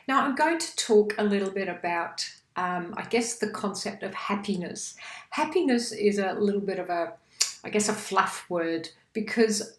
Now, I'm going to talk a little bit about, I guess, the concept of happiness. Happiness is a little bit of a fluff word because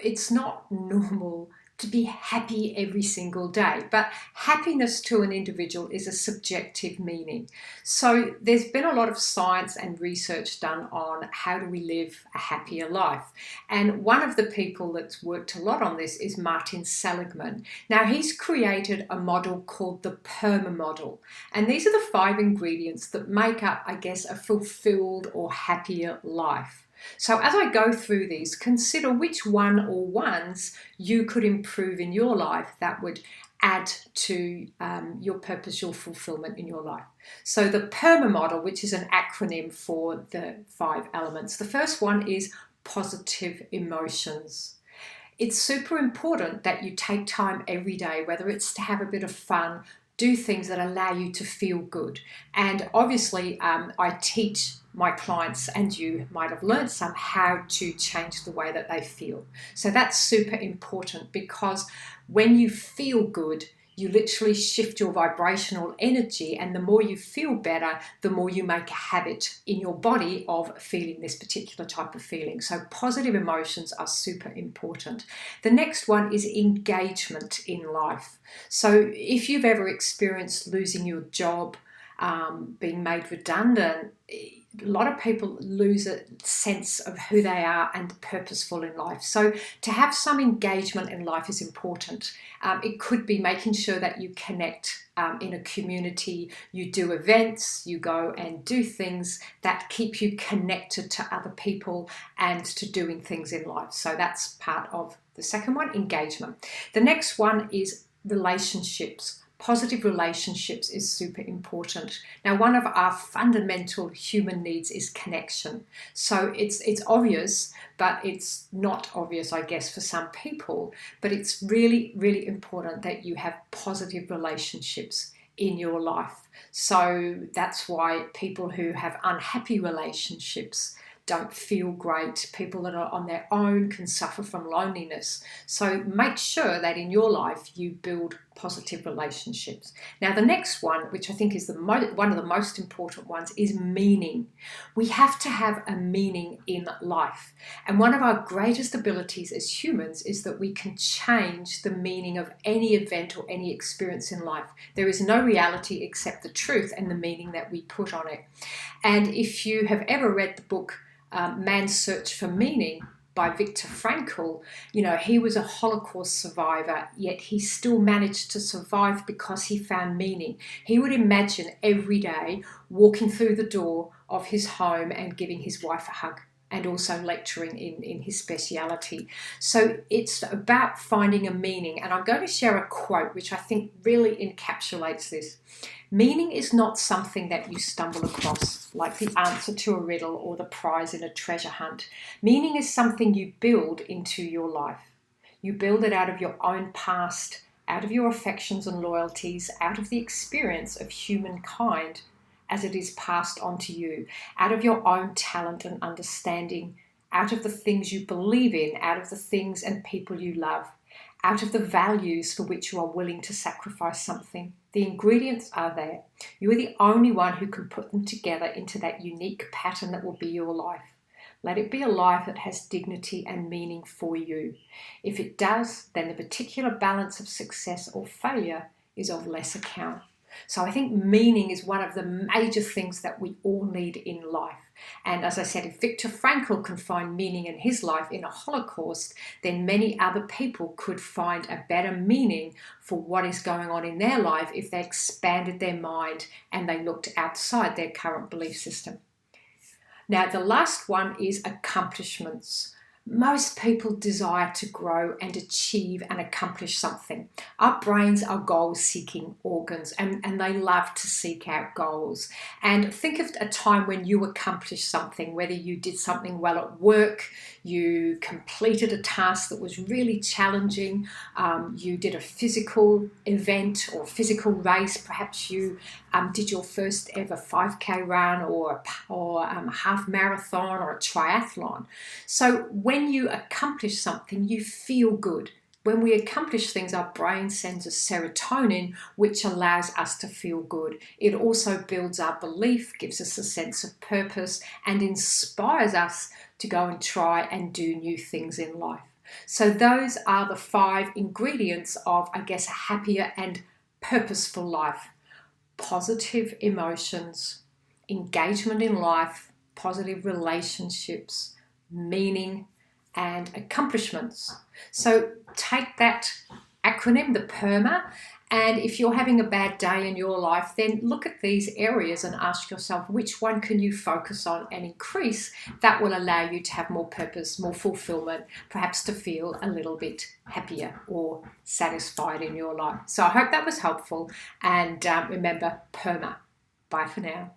it's not normal to be happy every single day. But happiness to an individual is a subjective meaning. So there's been a lot of science and research done on how do we live a happier life. And one of the people that's worked a lot on this is Martin Seligman. Now, he's created a model called the PERMA Model. And these are the 5 ingredients that make up, I guess, a fulfilled or happier life. So as I go through these, consider which one or ones you could improve in your life that would add to your purpose, your fulfillment in your life. So the PERMA model, which is an acronym for the 5 elements. The first one is positive emotions. It's super important that you take time every day, whether it's to have a bit of fun, do things that allow you to feel good. And obviously, I teach my clients, and you might have learned some, how to change the way that they feel. So that's super important because when you feel good, you literally shift your vibrational energy, and the more you feel better, the more you make a habit in your body of feeling this particular type of feeling. So positive emotions are super important. The next one is engagement in life. So if you've ever experienced losing your job, being made redundant, a lot of people lose a sense of who they are and purposeful in life. So to have some engagement in life is important. It could be making sure that you connect in a community, you do events, you go and do things that keep you connected to other people and to doing things in life. So that's part of the second one, engagement. The next one is relationships. Positive relationships is super important. Now, one of our fundamental human needs is connection. So it's obvious, but it's not obvious, I guess, for some people. But it's really, really important that you have positive relationships in your life. So that's why people who have unhappy relationships don't feel great. People that are on their own can suffer from loneliness. So make sure that in your life you build positive relationships. Now, the next one, which I think is one of the most important ones, is meaning. We have to have a meaning in life. And one of our greatest abilities as humans is that we can change the meaning of any event or any experience in life. There is no reality except the truth and the meaning that we put on it. And if you have ever read the book Man's Search for Meaning by Viktor Frankl, he was a Holocaust survivor, yet he still managed to survive because he found meaning. He would imagine every day walking through the door of his home and giving his wife a hug, and also lecturing in his speciality. So it's about finding a meaning. And I'm going to share a quote which I think really encapsulates this. Meaning is not something that you stumble across, like the answer to a riddle or the prize in a treasure hunt. Meaning is something you build into your life. You build it out of your own past, out of your affections and loyalties, out of the experience of humankind as it is passed on to you, out of your own talent and understanding, out of the things you believe in, out of the things and people you love, out of the values for which you are willing to sacrifice something. The ingredients are there. You are the only one who can put them together into that unique pattern that will be your life. Let it be a life that has dignity and meaning for you. If it does, then the particular balance of success or failure is of less account. So I think meaning is one of the major things that we all need in life. And as I said, if Viktor Frankl can find meaning in his life in a Holocaust, then many other people could find a better meaning for what is going on in their life if they expanded their mind and they looked outside their current belief system. Now, the last one is accomplishments. Most people desire to grow and achieve and accomplish something. Our brains are goal-seeking organs, and they love to seek out goals. And think of a time when you accomplished something, whether you did something well at work, you completed a task that was really challenging, you did a physical event or physical race, perhaps you did your first ever 5K run or a half marathon or a triathlon. So when you accomplish something, you feel good. when we accomplish things, our brain sends us serotonin, which allows us to feel good. It also builds our belief, gives us a sense of purpose, and inspires us to go and try and do new things in life. So those are the 5 ingredients of, I guess, a happier and purposeful life. Positive emotions, engagement in life, positive relationships, meaning, and accomplishments. So take that acronym, the PERMA, and if you're having a bad day in your life, then look at these areas and ask yourself which one can you focus on and increase. That will allow you to have more purpose, more fulfillment, perhaps to feel a little bit happier or satisfied in your life. So I hope that was helpful, and remember, PERMA. Bye for now.